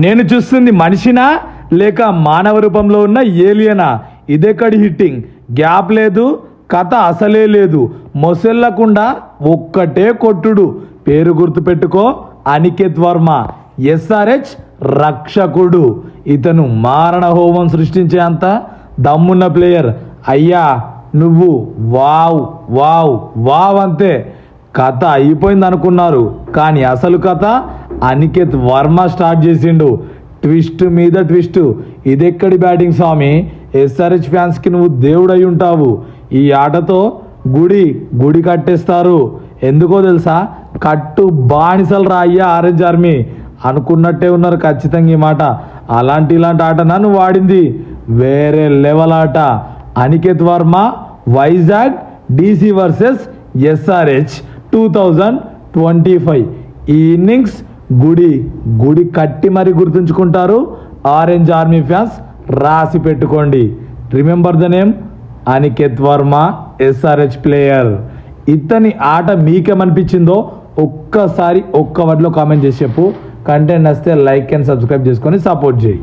నేను చూస్తుంది మనిషినా లేక మానవ రూపంలో ఉన్న ఏలియనా? ఇదెక్కడి హిట్టింగ్? గ్యాప్ లేదు, కథ అసలే లేదు, మొసెల్లకుండా ఒక్కటే కొట్టుడు. పేరు గుర్తుపెట్టుకో, అనికేత్ వర్మ, ఎస్ఆర్హెచ్ రక్షకుడు. ఇతను మారణ హోమం సృష్టించే అంత దమ్మున్న ప్లేయర్. అయ్యా నువ్వు వావ్ వావ్ వావ్ అంతే. కథ అయిపోయింది అనుకున్నారు, కానీ అసలు కథ అనికేత్ వర్మ స్టార్ట్ చేసిండు. ట్విస్ట్ మీద ట్విస్ట్. ఇదెక్కడి బ్యాటింగ్ స్వామి? ఎస్ఆర్హెచ్ ఫ్యాన్స్కి నువ్వు దేవుడై ఉంటావు. ఈ ఆటతో గుడి కట్టేస్తారు. ఎందుకో తెలుసా? కట్టు బానిసలు రాయ్యా ఆరెంజ్ ఆర్మీ అనుకున్నట్టే ఉన్నారు ఖచ్చితంగా ఈ మాట. ఇలాంటి ఆట నన్ను వాడింది. వేరే లెవెల్ ఆట. Aniket Varma Vizag DC versus SRH 2025. ఈ ఇన్నింగ్స్ గుడి కట్టి మరి గుర్తుంచుకుంటారు ఆరెంజ్ ఆర్మీ ఫ్యాన్స్. రాసి పెట్టుకోండి. Remember the name Aniket Varma, SRH player. ఇతని ఆట మీకేమనిపించిందో ఒక్క వర్డ్లో కామెంట్ చేసి చెప్పు. కంటెంట్ నచ్చితే లైక్ అండ్ సబ్స్క్రైబ్ చేసుకొని సపోర్ట్ చేయి.